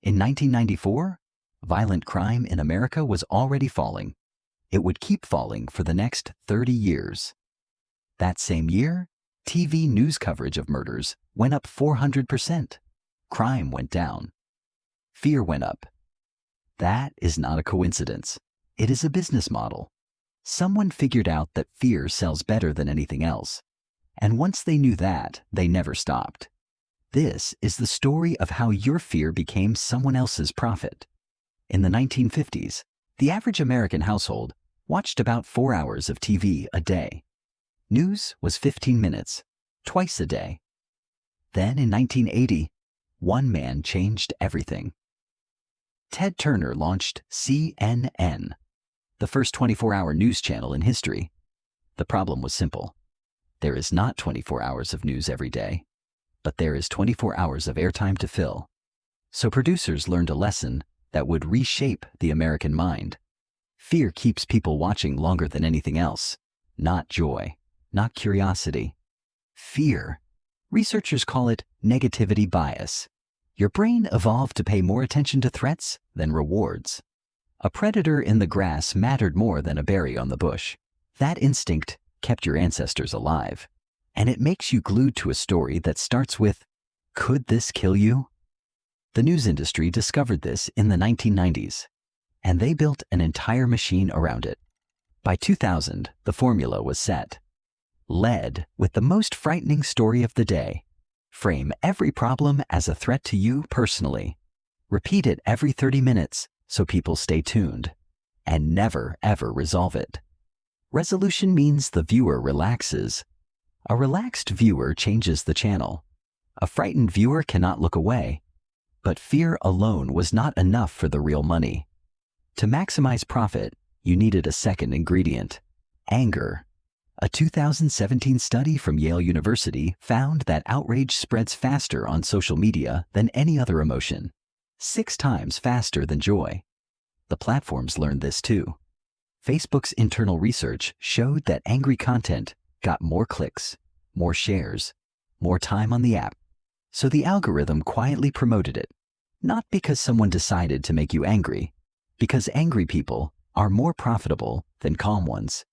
In 1994, violent crime in America was already falling. It would keep falling for the next 30 years. That same year, TV news coverage of murders went up 400%. Crime went down. Fear went up. That is not a coincidence. It is a business model. Someone figured out that fear sells better than anything else. And once they knew that, they never stopped. This is the story of how your fear became someone else's profit. In the 1950s, the average American household watched about 4 hours of TV a day. News was 15 minutes, twice a day. Then in 1980, one man changed everything. Ted Turner launched CNN, the first 24-hour news channel in history. The problem was simple. There is not 24 hours of news every day, but there is 24 hours of airtime to fill. So producers learned a lesson that would reshape the American mind. Fear keeps people watching longer than anything else, not joy, not curiosity. Fear. Researchers call it negativity bias. Your brain evolved to pay more attention to threats than rewards. A predator in the grass mattered more than a berry on the bush. That instinct kept your ancestors alive. And it makes you glued to a story that starts with, "Could this kill you?" The news industry discovered this in the 1990s, and they built an entire machine around it. By 2000, the formula was set. Lead with the most frightening story of the day. Frame every problem as a threat to you personally. Repeat it every 30 minutes so people stay tuned. And never, ever resolve it. Resolution means the viewer relaxes. A relaxed viewer changes the channel. A frightened viewer cannot look away. But fear alone was not enough for the real money. To maximize profit, you needed a second ingredient: anger. A 2017 study from Yale University found that outrage spreads faster on social media than any other emotion, 6 times faster than joy. The platforms learned this too. Facebook's internal research showed that angry content got more clicks, more shares, more time on the app. So the algorithm quietly promoted it, not because someone decided to make you angry, because angry people are more profitable than calm ones.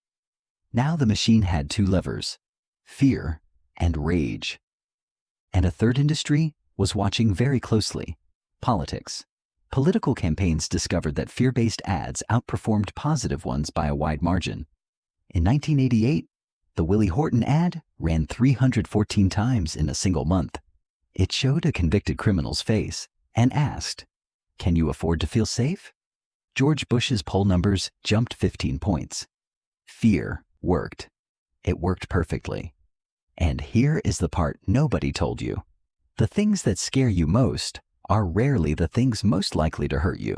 Now the machine had 2 levers: fear and rage. And a third industry was watching very closely: politics. Political campaigns discovered that fear-based ads outperformed positive ones by a wide margin. In 1988, the Willie Horton ad ran 314 times in a single month. It showed a convicted criminal's face and asked, "Can you afford to feel safe?" George Bush's poll numbers jumped 15 points. Fear worked. It worked perfectly. And here is the part nobody told you. The things that scare you most are rarely the things most likely to hurt you.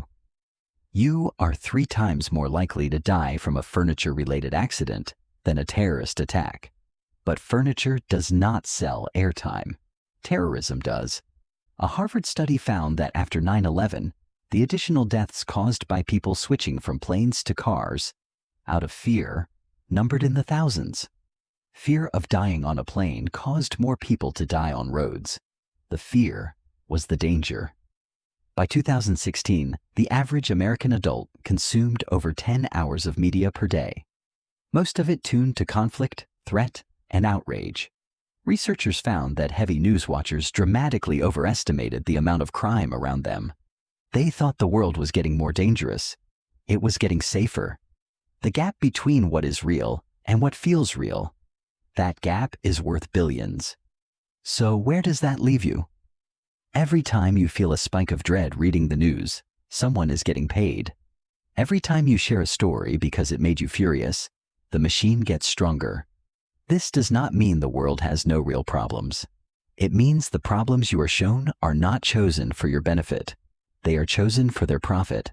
You are 3 times more likely to die from a furniture-related accident than a terrorist attack. But furniture does not sell airtime. Terrorism does. A Harvard study found that after 9/11, the additional deaths caused by people switching from planes to cars, out of fear, numbered in the thousands. Fear of dying on a plane caused more people to die on roads. The fear was the danger. By 2016, the average American adult consumed over 10 hours of media per day, most of it tuned to conflict, threat, and outrage. Researchers found that heavy news watchers dramatically overestimated the amount of crime around them. They thought the world was getting more dangerous. It was getting safer. The gap between what is real and what feels real, that gap is worth billions. So where does that leave you? Every time you feel a spike of dread reading the news, someone is getting paid. Every time you share a story because it made you furious, the machine gets stronger. This does not mean the world has no real problems. It means the problems you are shown are not chosen for your benefit. They are chosen for their profit.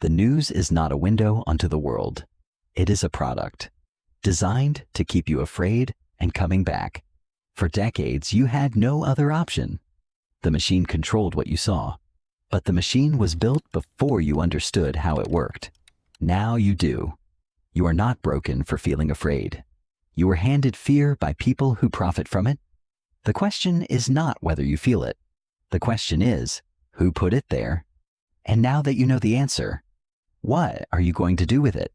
The news is not a window onto the world. It is a product, designed to keep you afraid and coming back. For decades, you had no other option. The machine controlled what you saw, but the machine was built before you understood how it worked. Now you do. You are not broken for feeling afraid. You were handed fear by people who profit from it. The question is not whether you feel it. The question is, who put it there? And now that you know the answer, what are you going to do with it?